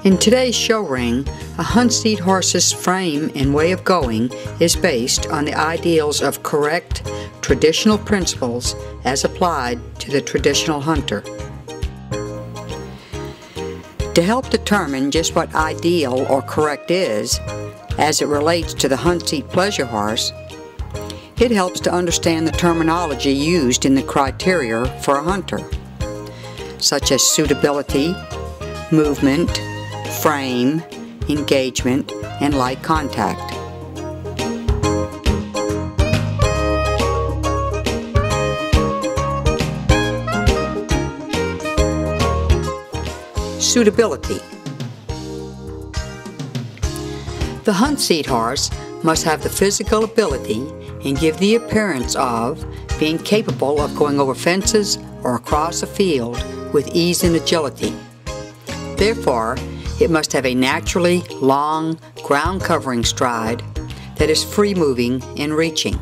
In today's show ring, a hunt seat horse's frame and way of going is based on the ideals of correct, traditional principles as applied to the traditional hunter. To help determine just what ideal or correct is, as it relates to the hunt seat pleasure horse, it helps to understand the terminology used in the criteria for a hunter, such as suitability, movement, frame, engagement, and light contact. Suitability. The hunt seat horse must have the physical ability and give the appearance of being capable of going over fences or across a field with ease and agility. Therefore, it must have a naturally long, ground-covering stride that is free-moving and reaching.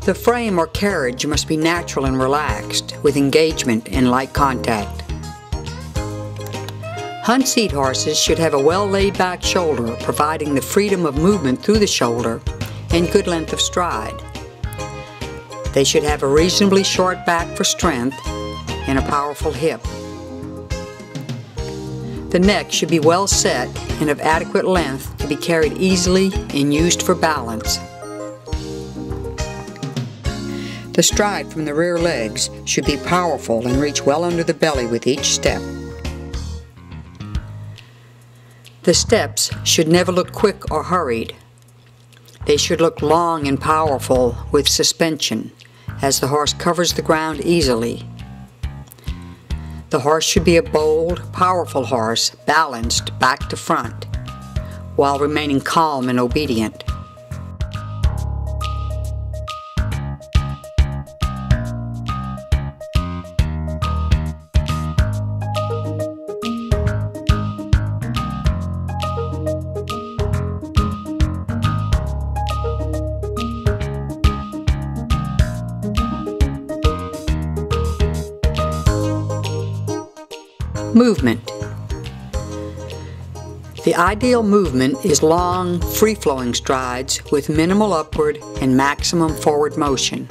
The frame or carriage must be natural and relaxed, with engagement and light contact. Hunt seat horses should have a well-laid-back shoulder, providing the freedom of movement through the shoulder and good length of stride. They should have a reasonably short back for strength and a powerful hip. The neck should be well set and of adequate length to be carried easily and used for balance. The stride from the rear legs should be powerful and reach well under the belly with each step. The steps should never look quick or hurried. They should look long and powerful with suspension, as the horse covers the ground easily. The horse should be a bold, powerful horse, balanced back to front, while remaining calm and obedient. Movement. The ideal movement is long, free-flowing strides with minimal upward and maximum forward motion.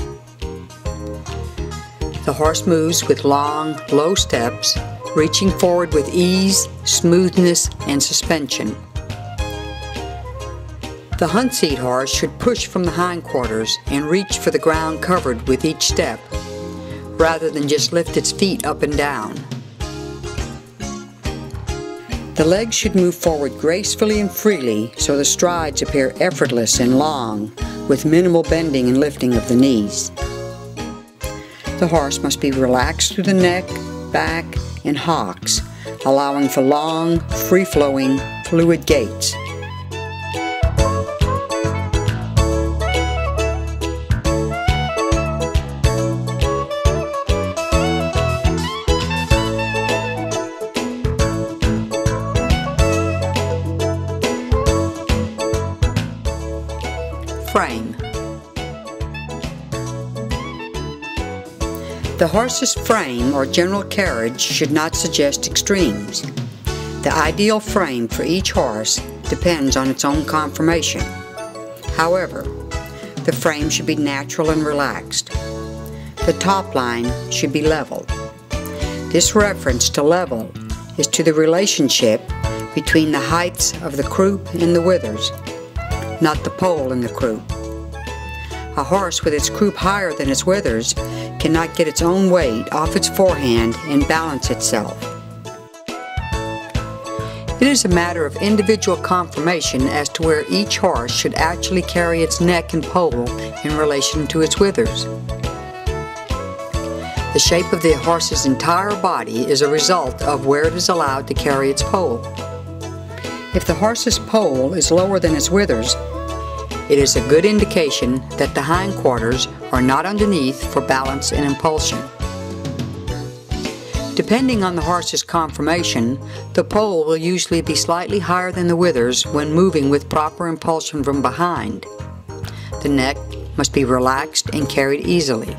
The horse moves with long, low steps, reaching forward with ease, smoothness, and suspension. The hunt seat horse should push from the hindquarters and reach for the ground covered with each step, rather than just lift its feet up and down. The legs should move forward gracefully and freely so the strides appear effortless and long, with minimal bending and lifting of the knees. The horse must be relaxed through the neck, back, and hocks, allowing for long, free-flowing, fluid gaits. Frame. The horse's frame or general carriage should not suggest extremes. The ideal frame for each horse depends on its own conformation. However, the frame should be natural and relaxed. The top line should be level. This reference to level is to the relationship between the heights of the croup and the withers, not the pole in the croup. A horse with its croup higher than its withers cannot get its own weight off its forehand and balance itself. It is a matter of individual conformation as to where each horse should actually carry its neck and pole in relation to its withers. The shape of the horse's entire body is a result of where it is allowed to carry its pole. If the horse's pole is lower than its withers, it is a good indication that the hindquarters are not underneath for balance and impulsion. Depending on the horse's conformation, the pole will usually be slightly higher than the withers when moving with proper impulsion from behind. The neck must be relaxed and carried easily.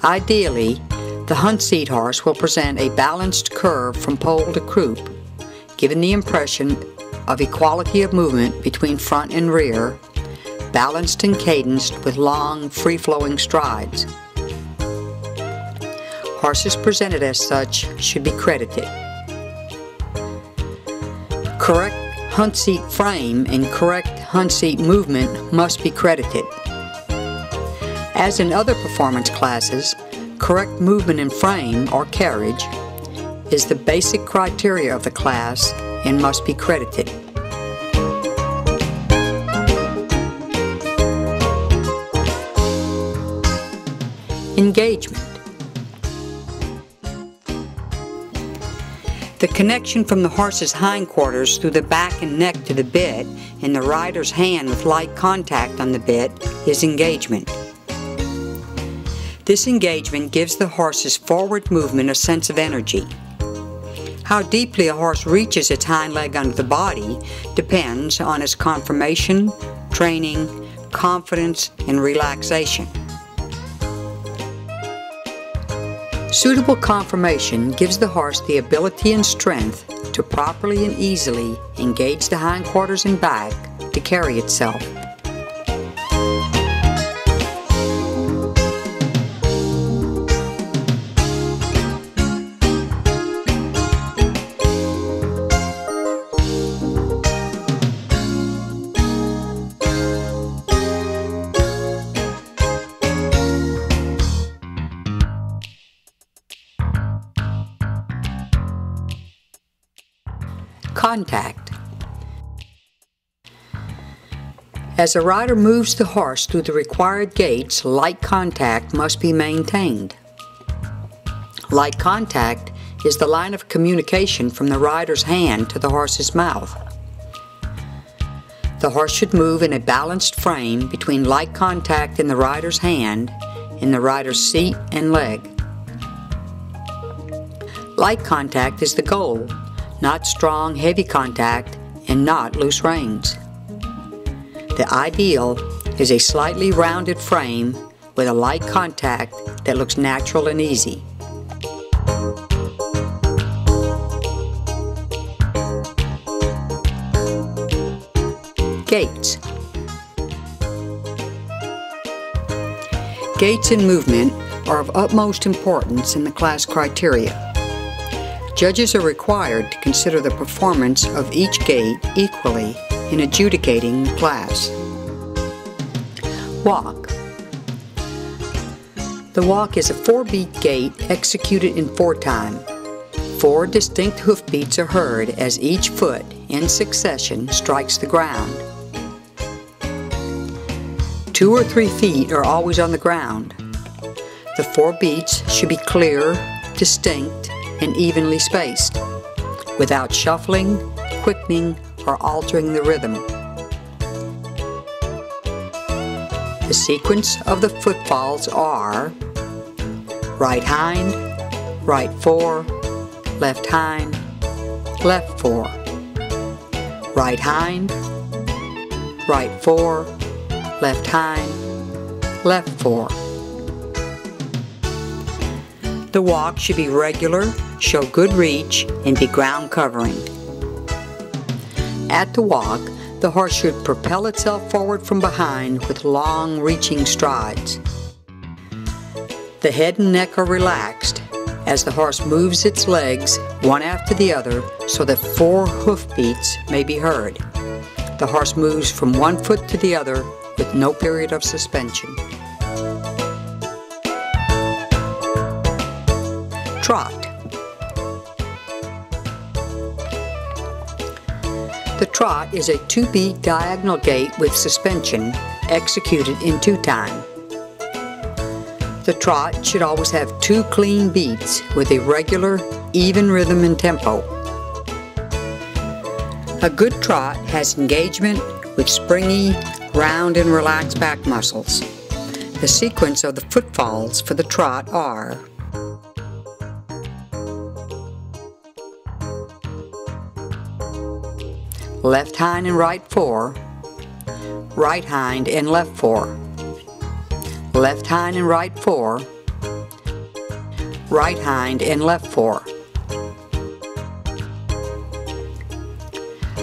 Ideally, The hunt seat horse will present a balanced curve from pole to croup, giving the impression of equality of movement between front and rear, balanced and cadenced with long, free-flowing strides. Horses presented as such should be credited. Correct hunt seat frame and correct hunt seat movement must be credited. As in other performance classes, correct movement in frame or carriage is the basic criteria of the class and must be credited. Engagement. The connection from the horse's hindquarters through the back and neck to the bit and the rider's hand with light contact on the bit is engagement. This engagement gives the horse's forward movement a sense of energy. How deeply a horse reaches its hind leg under the body depends on its conformation, training, confidence, and relaxation. Suitable conformation gives the horse the ability and strength to properly and easily engage the hindquarters and back to carry itself. Contact. As a rider moves the horse through the required gaits, light contact must be maintained. Light contact is the line of communication from the rider's hand to the horse's mouth. The horse should move in a balanced frame between light contact in the rider's hand and the rider's seat and leg. Light contact is the goal, not strong, heavy contact, and not loose reins. The ideal is a slightly rounded frame with a light contact that looks natural and easy. Gaits. Gaits and movement are of utmost importance in the class criteria. Judges are required to consider the performance of each gait equally in adjudicating the class. Walk. The walk is a 4-beat gait executed in 4-time. 4 distinct hoofbeats are heard as each foot, in succession, strikes the ground. 2 or 3 feet are always on the ground. The 4 beats should be clear, distinct, and evenly spaced, without shuffling, quickening, or altering the rhythm. The sequence of the footfalls are right hind, right 4, left hind, left 4, right hind, right 4, left hind, left 4. The walk should be regular, show good reach, and be ground covering. At the walk, the horse should propel itself forward from behind with long reaching strides. The head and neck are relaxed as the horse moves its legs one after the other so that 4 hoofbeats may be heard. The horse moves from one foot to the other with no period of suspension. Trot. The trot is a 2-beat diagonal gait with suspension executed in 2-time. The trot should always have 2 clean beats with a regular, even rhythm and tempo. A good trot has engagement with springy, round and relaxed back muscles. The sequence of the footfalls for the trot are left hind and right 4, right hind and left 4, left hind and right 4, right hind, and left fore.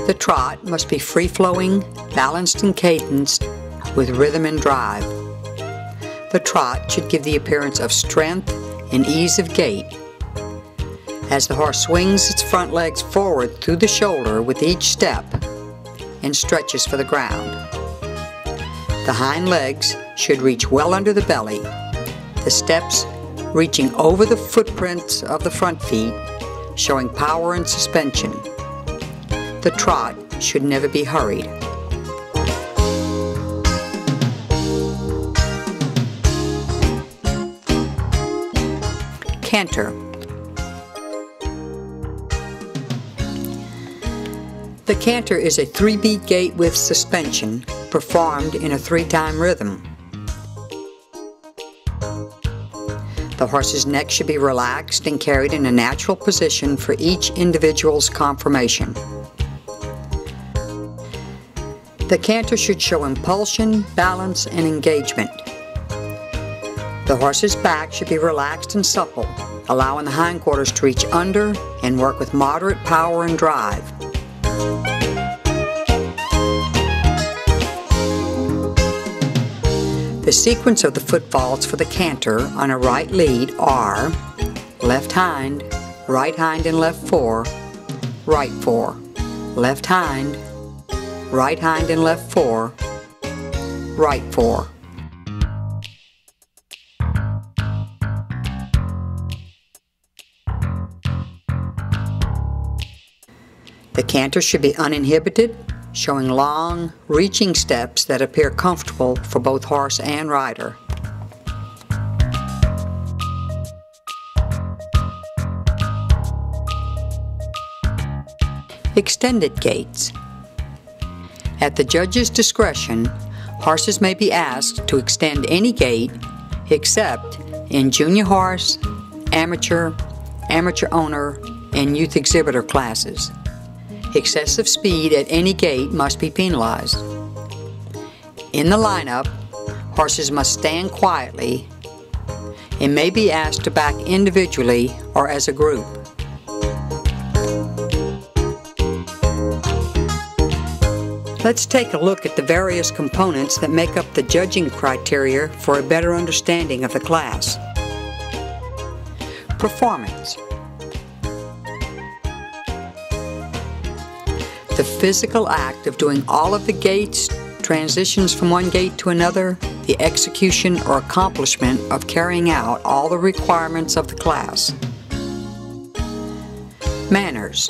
The trot must be free-flowing, balanced and cadenced, with rhythm and drive. The trot should give the appearance of strength and ease of gait, as the horse swings its front legs forward through the shoulder with each step and stretches for the ground. The hind legs should reach well under the belly, the steps reaching over the footprints of the front feet, showing power and suspension. The trot should never be hurried. Canter. The canter is a 3-beat gait with suspension performed in a 3-time rhythm. The horse's neck should be relaxed and carried in a natural position for each individual's conformation. The canter should show impulsion, balance, and engagement. The horse's back should be relaxed and supple, allowing the hindquarters to reach under and work with moderate power and drive. The sequence of the footfalls for the canter on a right lead are left hind and left fore, right fore, left hind and left fore, right fore. The canter should be uninhibited, showing long, reaching steps that appear comfortable for both horse and rider. Extended gaits. At the judge's discretion, horses may be asked to extend any gait except in junior horse, amateur, amateur owner, and youth exhibitor classes. Excessive speed at any gait must be penalized. In the lineup, horses must stand quietly and may be asked to back individually or as a group. Let's take a look at the various components that make up the judging criteria for a better understanding of the class. Performance. The physical act of doing all of the gaits, transitions from one gait to another, the execution or accomplishment of carrying out all the requirements of the class. Manners.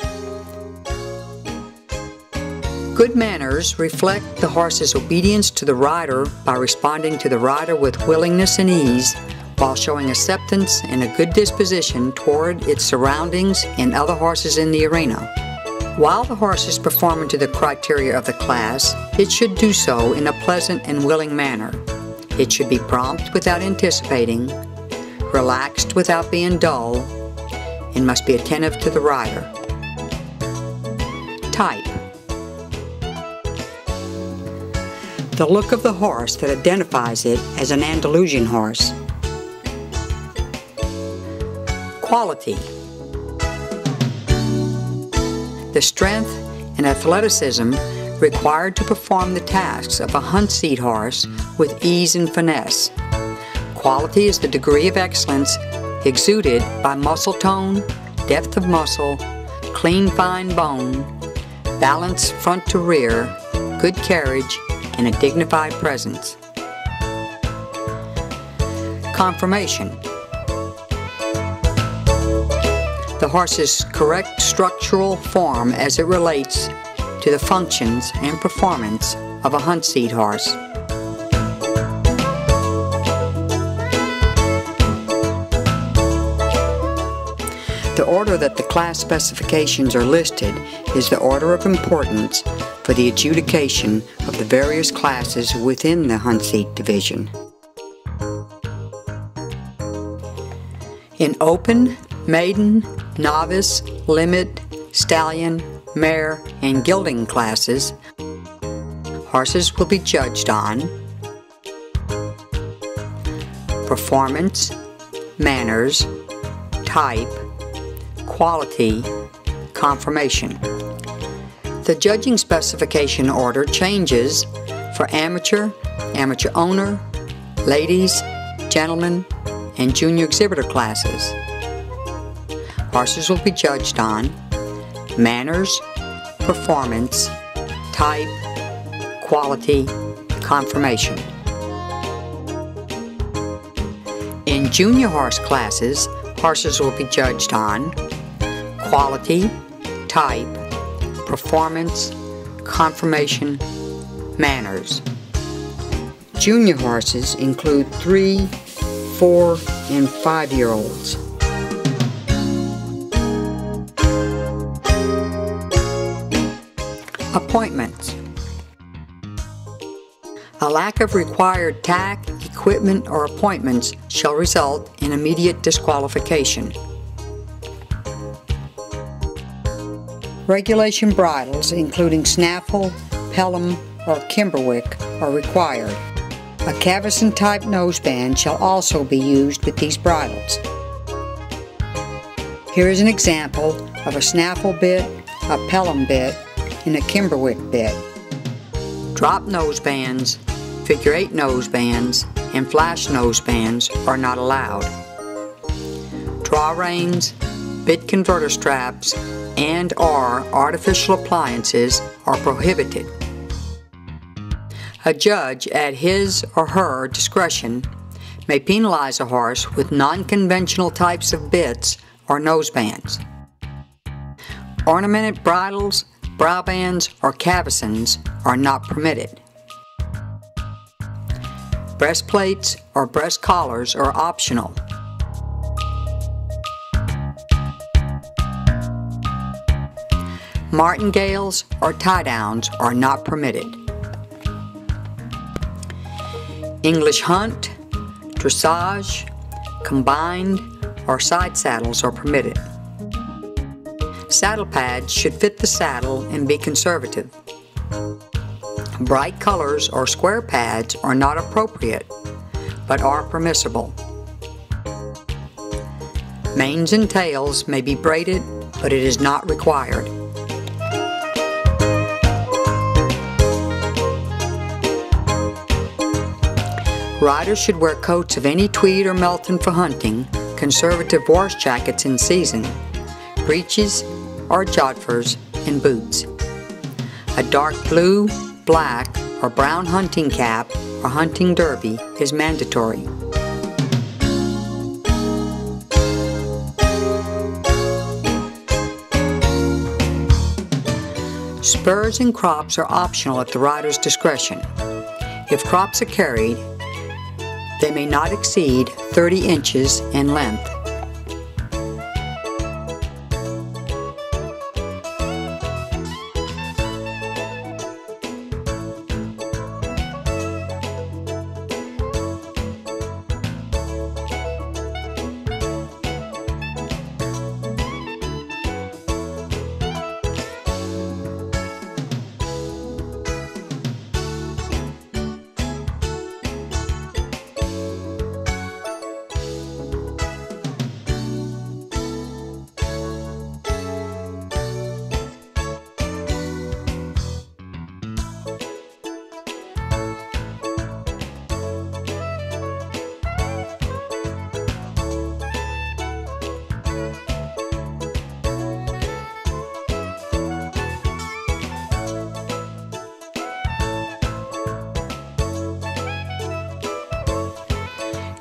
Good manners reflect the horse's obedience to the rider by responding to the rider with willingness and ease, while showing acceptance and a good disposition toward its surroundings and other horses in the arena. While the horse is performing to the criteria of the class, it should do so in a pleasant and willing manner. It should be prompt without anticipating, relaxed without being dull, and must be attentive to the rider. Type. The look of the horse that identifies it as an Andalusian horse. Quality. The strength and athleticism required to perform the tasks of a hunt seat horse with ease and finesse. Quality is the degree of excellence exuded by muscle tone, depth of muscle, clean fine bone, balance front to rear, good carriage, and a dignified presence. Conformation. The horse's correct structural form as it relates to the functions and performance of a hunt seat horse. The order that the class specifications are listed is the order of importance for the adjudication of the various classes within the hunt seat division. In open, maiden, novice, limit, stallion, mare, and gelding classes, horses will be judged on performance, manners, type, quality, conformation. The judging specification order changes for amateur, amateur owner, ladies, gentlemen, and junior exhibitor classes. Horses will be judged on manners, performance, type, quality, conformation. In junior horse classes, horses will be judged on quality, type, performance, conformation, manners. Junior horses include 3, 4, and 5-year-olds. Appointments. A lack of required tack, equipment, or appointments shall result in immediate disqualification. Regulation bridles, including snaffle, pelham, or kimberwick, are required. A cavesson-type noseband shall also be used with these bridles. Here is an example of a snaffle bit, a pelham bit, and a kimberwick bit. Drop nosebands, figure 8 nosebands, and flash nosebands are not allowed. Draw reins, bit converter straps, and/or artificial appliances are prohibited. A judge, at his or her discretion, may penalize a horse with non-conventional types of bits or nosebands. Ornamented bridles, brow bands, or cavessons are not permitted. Breastplates or breast collars are optional. Martingales or tie-downs are not permitted. English hunt, dressage, combined, or side saddles are permitted. Saddle pads should fit the saddle and be conservative. Bright colors or square pads are not appropriate, but are permissible. Manes and tails may be braided, but it is not required. Riders should wear coats of any tweed or melton for hunting, conservative wash jackets in season, breeches or jodhpurs, and boots. A dark blue, black, or brown hunting cap or hunting derby is mandatory. Spurs and crops are optional at the rider's discretion. If crops are carried, they may not exceed 30 inches in length.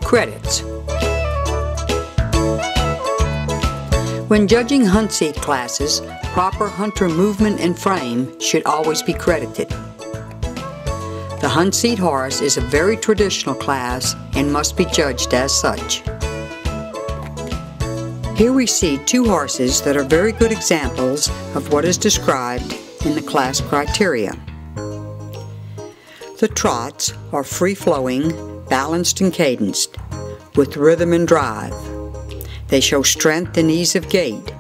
Credits. When judging hunt seat classes, proper hunter movement and frame should always be credited. The hunt seat horse is a very traditional class and must be judged as such. Here we see 2 horses that are very good examples of what is described in the class criteria. The trots are free-flowing, balanced and cadenced, with rhythm and drive. They show strength and ease of gait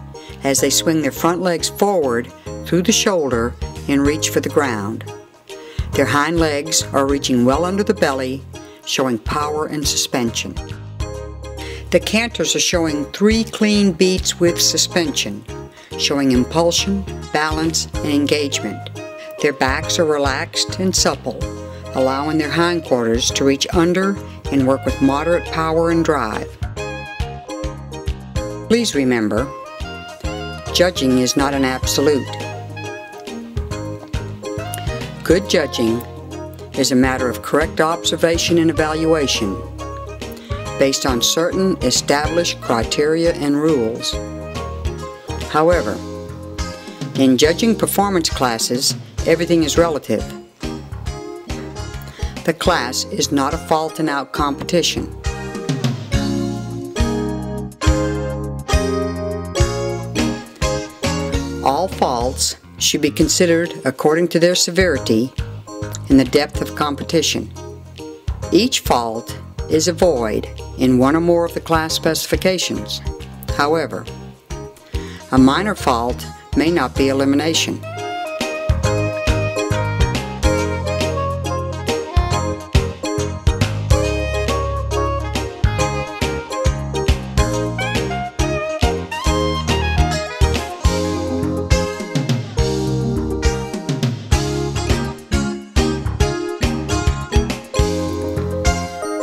as they swing their front legs forward through the shoulder and reach for the ground. Their hind legs are reaching well under the belly, showing power and suspension. The canters are showing 3 clean beats with suspension, showing impulsion, balance, and engagement. Their backs are relaxed and supple, allowing their hindquarters to reach under and work with moderate power and drive. Please remember, judging is not an absolute. Good judging is a matter of correct observation and evaluation based on certain established criteria and rules. However, in judging performance classes, everything is relative. The class is not a fault-and-out competition. All faults should be considered according to their severity and the depth of competition. Each fault is a void in one or more of the class specifications. However, a minor fault may not be elimination.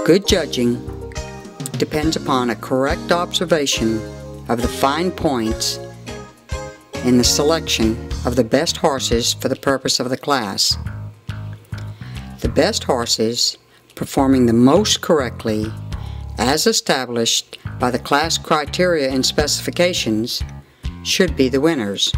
Good judging depends upon a correct observation of the fine points in the selection of the best horses for the purpose of the class. The best horses performing the most correctly, as established by the class criteria and specifications, should be the winners.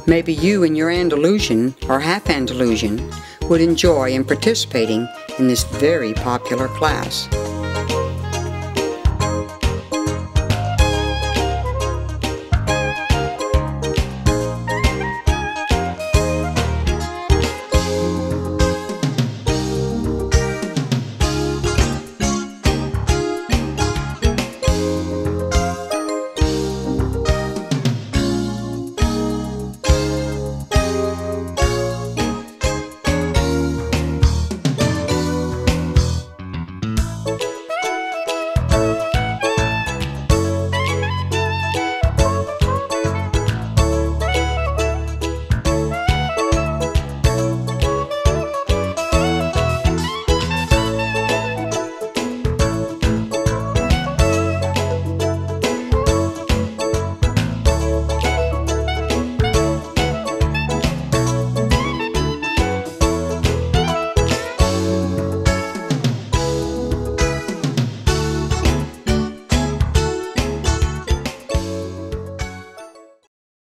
Maybe you and your Andalusian or half Andalusian would enjoy in participating in this very popular class.